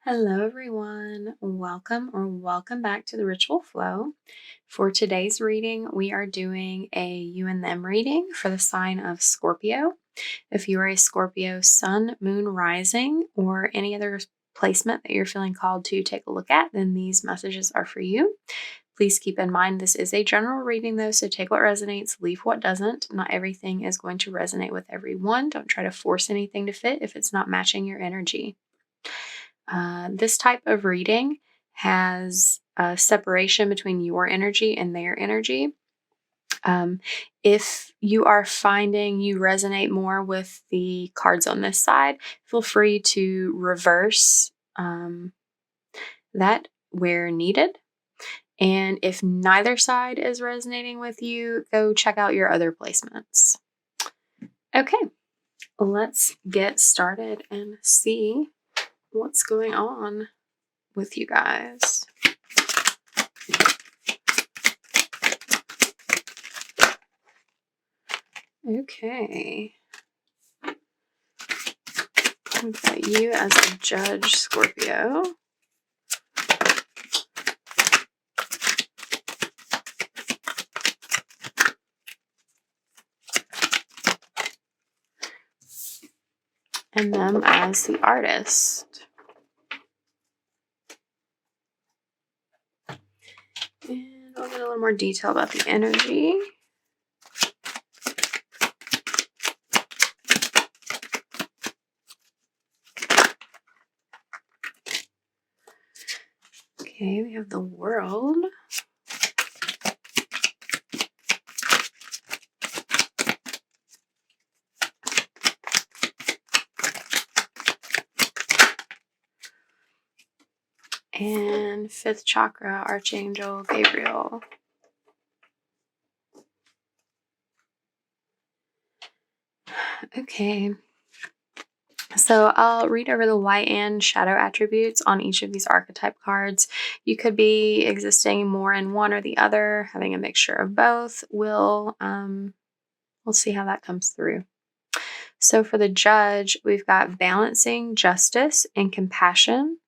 Hello, everyone. Welcome back to the Ritual Flow. For today's reading, we are doing a you and them reading for the sign of Scorpio. If you are a Scorpio sun, moon, rising, or any other placement that you're feeling called to take a look at, then these messages are for you. Please keep in mind this is a general reading, though, so take what resonates, leave what doesn't. Not everything is going to resonate with everyone. Don't try to force anything to fit if it's not matching your energy. This type of reading has a separation between your energy and their energy. If you are finding you resonate more with the cards on this side, feel free to reverse that where needed. And if neither side is resonating with you, go check out your other placements. Okay, let's get started and see what's going on with you guys. Okay. We've got you as a judge, Scorpio. And them as the artist. And I'll get a little more detail about the energy. Okay, we have the World. And 5th chakra, Archangel Gabriel. Okay. So I'll read over the light and shadow attributes on each of these archetype cards. You could be existing more in one or the other, having a mixture of both. We'll see how that comes through. So for the judge, we've got balancing justice and compassion,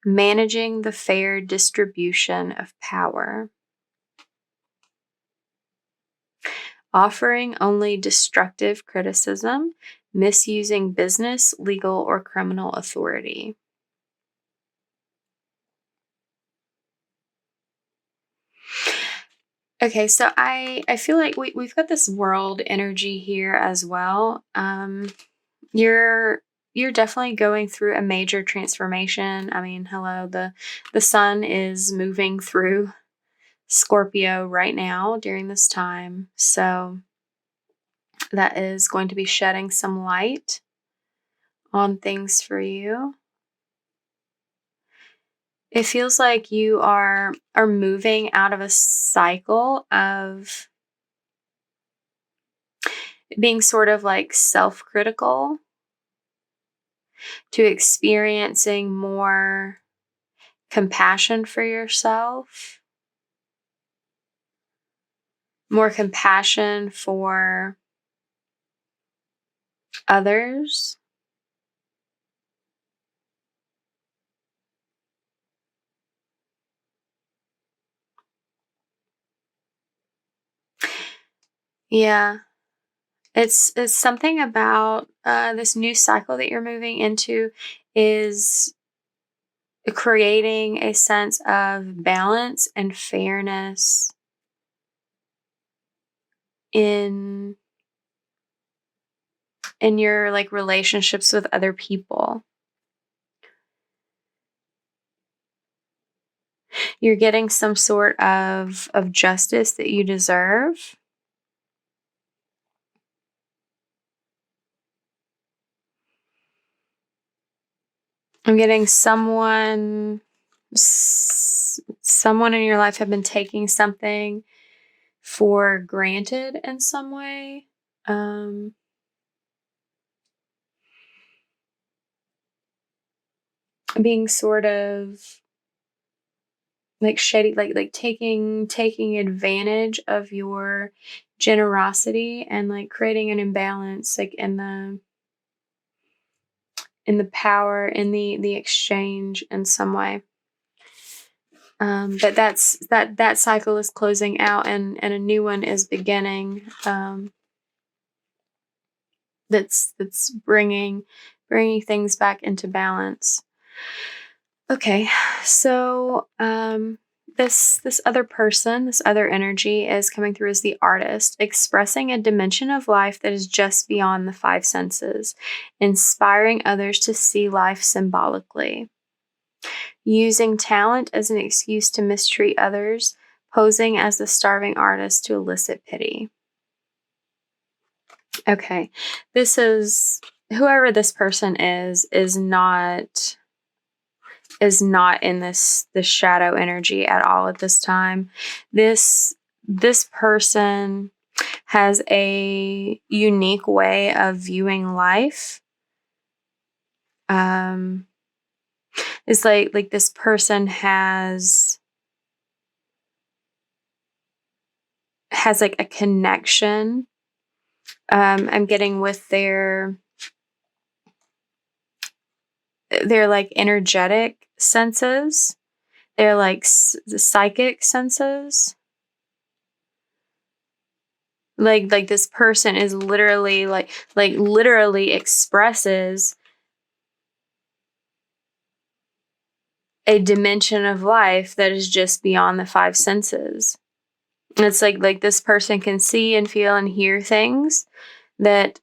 managing the fair distribution of power, offering only destructive criticism, misusing business, legal, or criminal authority. Okay, so I feel like we've got this World energy here as well. You're definitely going through a major transformation. I mean, hello, the sun is moving through Scorpio right now during this time. So that is going to be shedding some light on things for you. It feels like you are moving out of a cycle of being sort of like self-critical to experiencing more compassion for yourself, more compassion for others. Yeah. It's something about this new cycle that you're moving into is creating a sense of balance and fairness in your like relationships with other people. You're getting some sort of justice that you deserve. I'm getting someone in your life have been taking something for granted in some way. Being sort of like shady, like taking advantage of your generosity and like creating an imbalance like in the power, in the exchange in some way. But that cycle is closing out, and a new one is beginning. That's bringing things back into balance. Okay, so this other person, this other energy is coming through as the artist, expressing a dimension of life that is just beyond the five senses, inspiring others to see life symbolically, using talent as an excuse to mistreat others, posing as the starving artist to elicit pity. Okay, this is, whoever this person is not in this shadow energy at all at this time. This person has a unique way of viewing life. It's like this person has like a connection. I'm getting with their like energetic senses. They're like the psychic senses. Like this person is literally like literally expresses a dimension of life that is just beyond the five senses. And it's like this person can see and feel and hear things that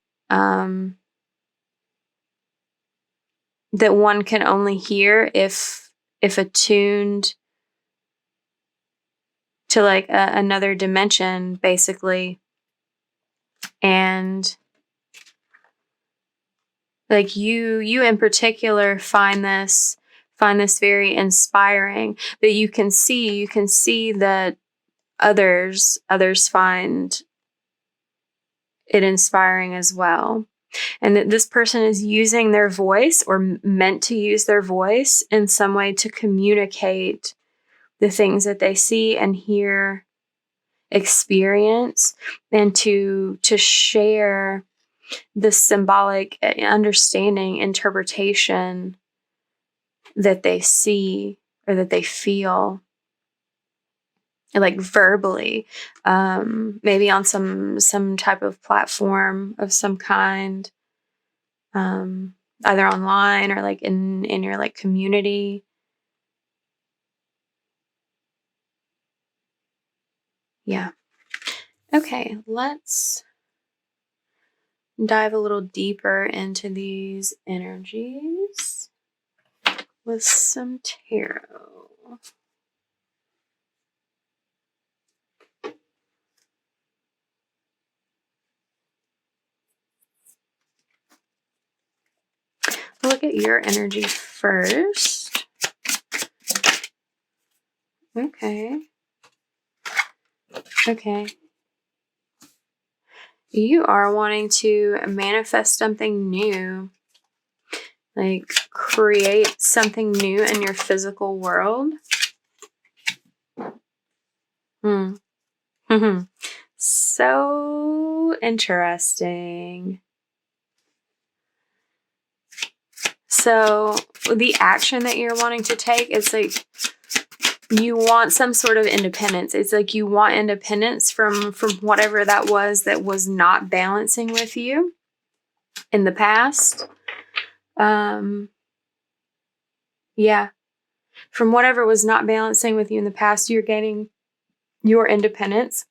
that one can only hear if attuned to like another dimension, basically. And like you in particular find this very inspiring, that you can see that others find it inspiring as well. And that this person is using their voice, or meant to use their voice in some way, to communicate the things that they see and hear, experience, and to share the symbolic understanding, interpretation that they see or that they feel, like verbally, maybe on some type of platform of some kind, either online or like in your like community. Yeah. Okay, let's dive a little deeper into these energies with some tarot. Look at your energy first. Okay. You are wanting to manifest something new, like create something new in your physical world. So interesting. So the action that you're wanting to take is like, you want some sort of independence. It's like you want independence from whatever that was not balancing with you in the past. Yeah. From whatever was not balancing with you in the past, you're gaining your independence.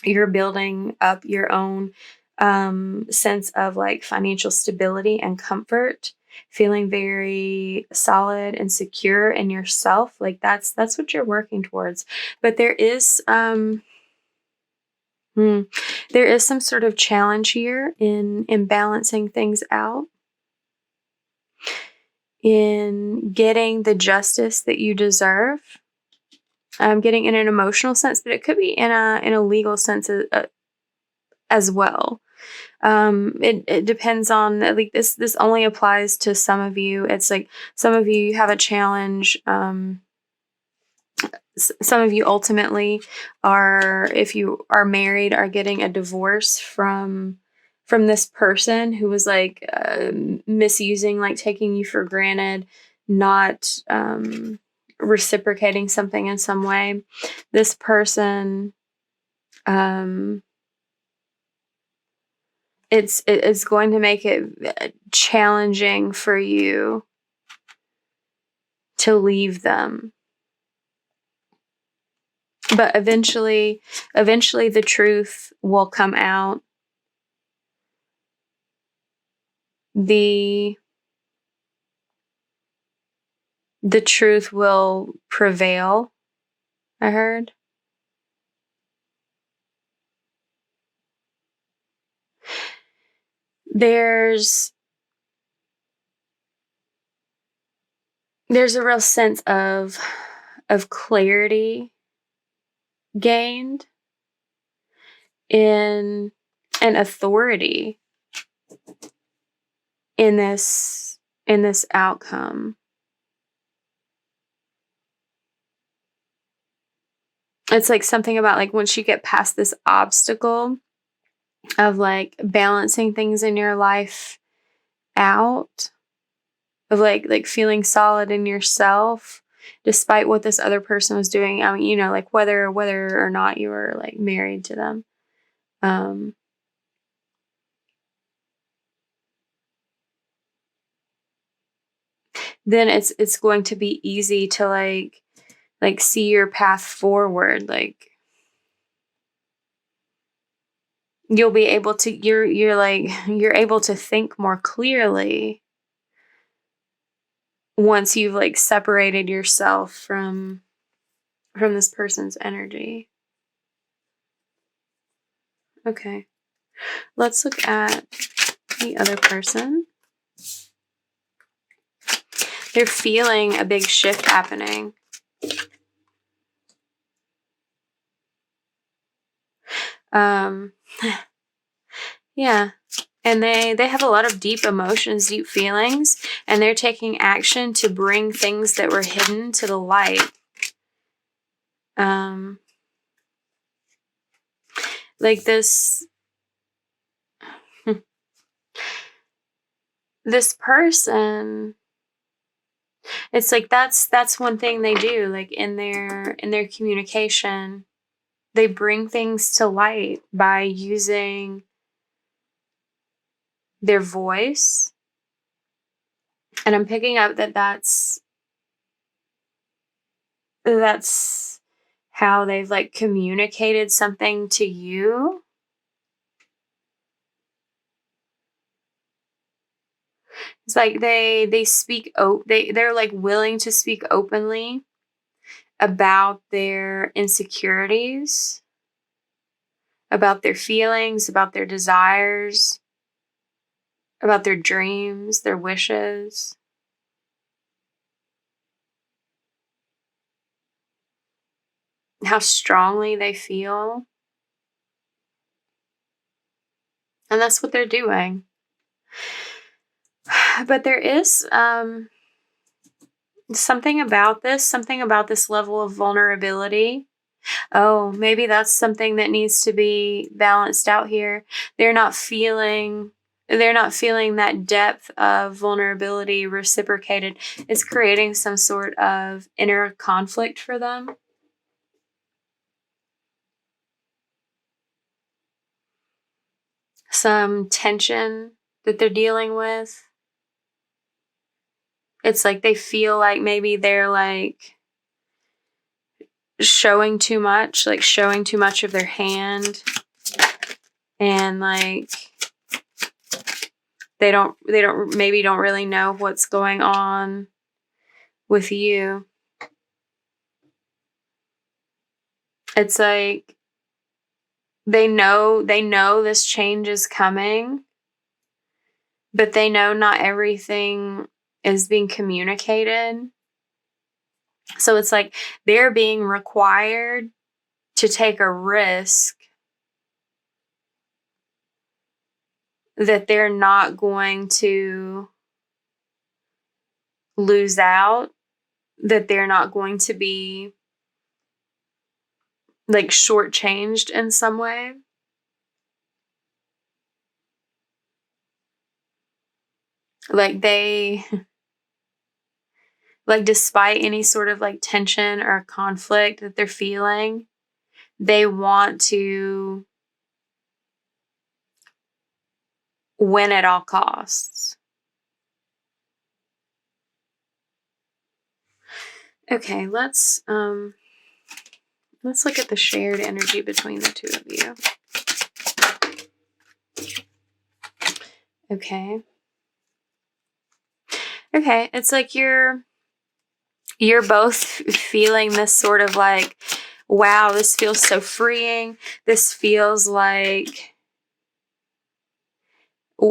You're building up your own sense of like financial stability and comfort, feeling very solid and secure in yourself. Like that's what you're working towards. But there is some sort of challenge here in balancing things out, in getting the justice that you deserve. Getting in an emotional sense, but it could be in a legal sense as well. It depends on, like, this only applies to some of you. It's like some of you have a challenge. Some of you ultimately are, if you are married, are getting a divorce from from this person who was like misusing, like taking you for granted, not reciprocating something in some way. This person, it's going to make it challenging for you to leave them. But eventually the truth will come out. The truth will prevail, I heard. There's a real sense of clarity gained in an authority in this outcome. It's like something about like once you get past this obstacle of like balancing things in your life out, of like feeling solid in yourself despite what this other person was doing. I mean, you know, like whether or not you were like married to them. Then it's going to be easy to like see your path forward. Like you'll be able to, you're able to think more clearly once you've like separated yourself from this person's energy. Okay. Let's look at the other person. They're feeling a big shift happening. Yeah. And they have a lot of deep emotions, deep feelings, and they're taking action to bring things that were hidden to the light. Like this person, it's like that's one thing they do, like in their communication. They bring things to light by using their voice. And I'm picking up that that's how they've like communicated something to you. It's like they speak they're like willing to speak openly about their insecurities, about their feelings, about their desires, about their dreams, their wishes. How strongly they feel. And that's what they're doing. But there is something about this level of vulnerability. Oh, maybe that's something that needs to be balanced out here. They're not feeling that depth of vulnerability reciprocated. It's creating some sort of inner conflict for them. Some tension that they're dealing with. It's like they feel like maybe they're like showing too much of their hand, and like they don't really know what's going on with you. It's like they know this change is coming, but they know not everything is being communicated. So it's like they're being required to take a risk that they're not going to lose out, that they're not going to be like shortchanged in some way. like like despite any sort of like tension or conflict that they're feeling, they want to win at all costs. Okay, let's look at the shared energy between the two of you. Okay. Okay, it's like you're both feeling this sort of like, wow, this feels so freeing. This feels like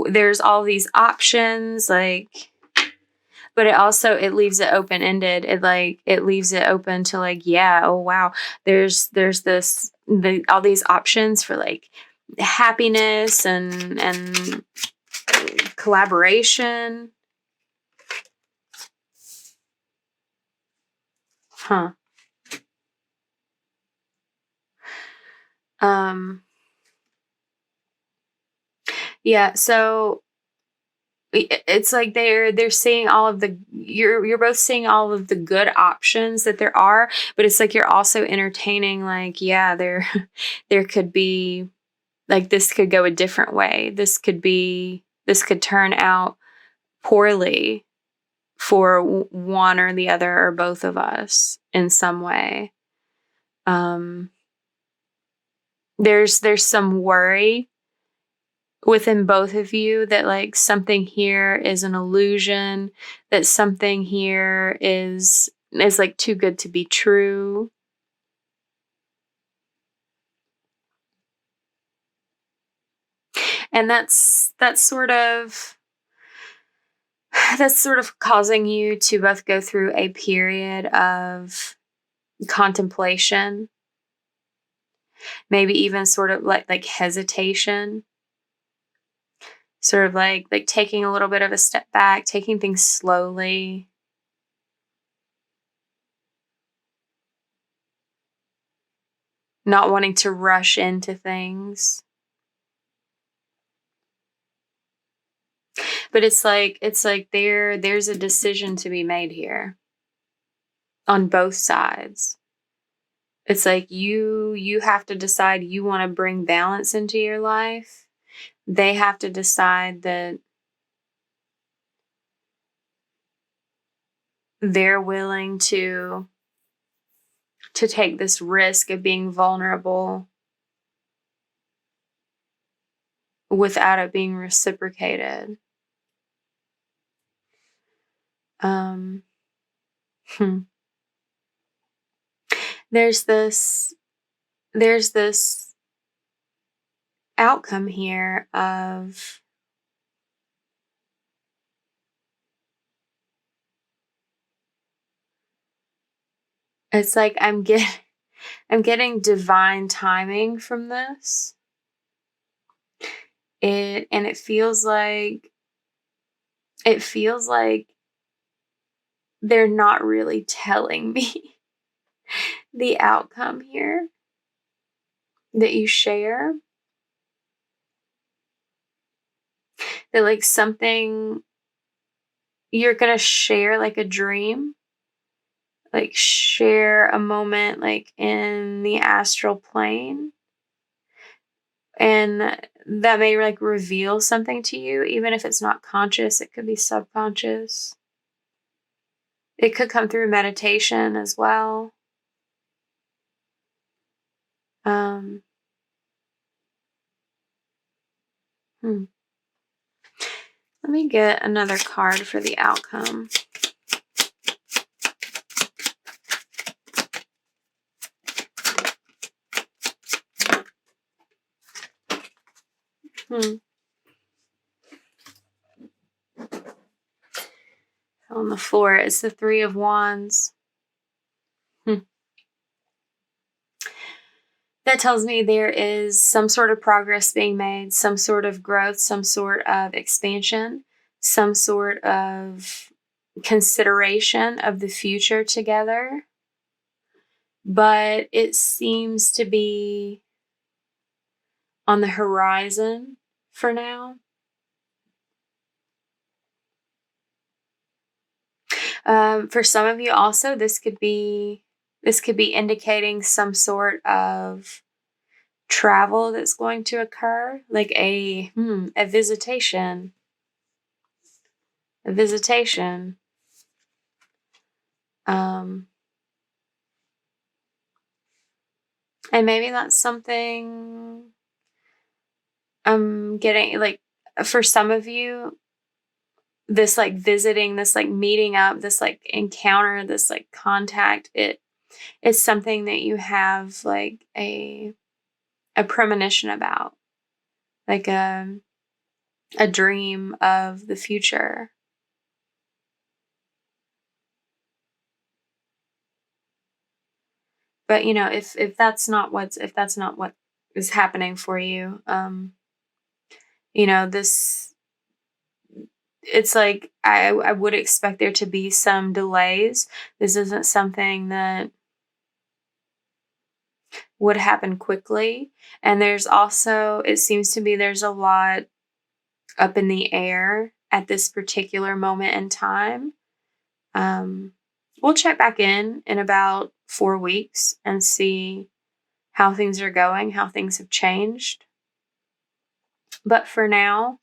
there's all these options, like, but it leaves it open-ended. It leaves it open to like, yeah, oh wow, there's all these options for like happiness and collaboration. Huh. Yeah, so it's like they're seeing all of the you're both seeing all of the good options that there are, but it's like you're also entertaining like, yeah, there there could be like, this could go a different way. This could turn out poorly for one or the other or both of us in some way. There's some worry within both of you that like something here is an illusion, that something here is like too good to be true. And that's sort of causing you to both go through a period of contemplation, maybe even sort of like hesitation, sort of like taking a little bit of a step back, taking things slowly. Not wanting to rush into things. But it's like there's a decision to be made here on both sides. It's like you have to decide you want to bring balance into your life. They have to decide that they're willing to take this risk of being vulnerable without it being reciprocated. Hmm. There's this outcome here of it's like I'm getting divine timing from this. It feels like they're not really telling me the outcome here that you share. That like something you're gonna share, like a dream, like share a moment like in the astral plane, and that may like reveal something to you, even if it's not conscious. It could be subconscious. It could come through meditation as well. Um, Let me get another card for the outcome. On the floor, it's the Three of Wands. That tells me there is some sort of progress being made, some sort of growth, some sort of expansion, some sort of consideration of the future together. But it seems to be on the horizon for now. For some of you also, this could be indicating some sort of travel that's going to occur, like a visitation. A visitation. And maybe that's something I'm getting, like, for some of you, this like visiting, this like meeting up, this like encounter, this like contact, it's something that you have like a premonition about, like a dream of the future. But if that's not what is happening for you, this, it's like I would expect there to be some delays. This isn't something that would happen quickly. And there's also, it seems to be there's a lot up in the air at this particular moment in time. We'll check back in about 4 weeks and see how things are going, how things have changed. But for now,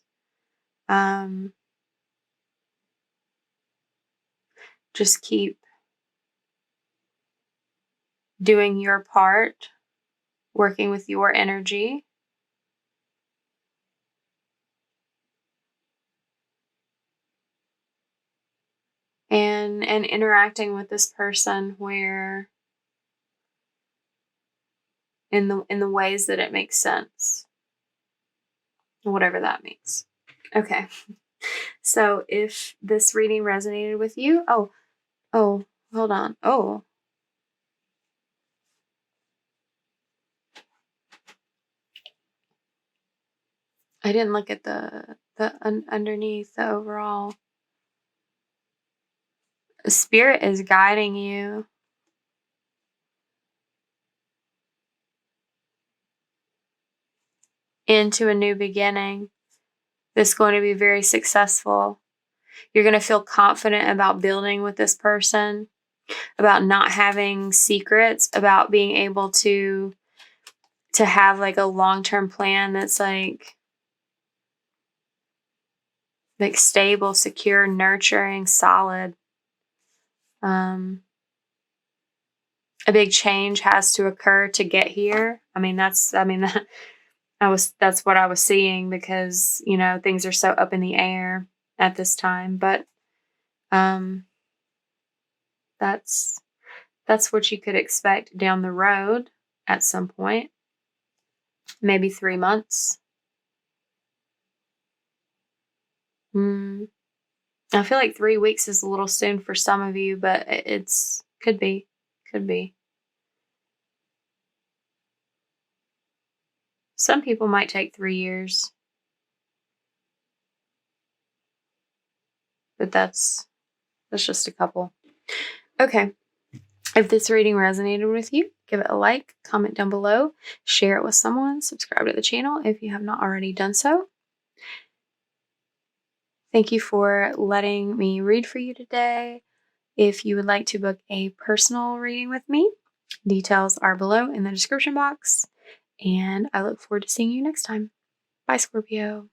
just keep doing your part, working with your energy. And interacting with this person where in the ways that it makes sense. Whatever that means. Okay. So if this reading resonated with you, oh, hold on. Oh. I didn't look at the underneath the overall. Spirit is guiding you into a new beginning that's going to be very successful. You're going to feel confident about building with this person, about not having secrets, about being able to have like a long-term plan that's like stable, secure, nurturing, solid. A big change has to occur to get here. That's what I was seeing, because things are so up in the air at this time. But that's what you could expect down the road at some point. Maybe 3 months. I feel like 3 weeks is a little soon for some of you, but it's could be. Some people might take 3 years. But that's just a couple. Okay. If this reading resonated with you, give it a like, comment down below, share it with someone, subscribe to the channel if you have not already done so. Thank you for letting me read for you today. If you would like to book a personal reading with me, details are below in the description box. And I look forward to seeing you next time. Bye, Scorpio.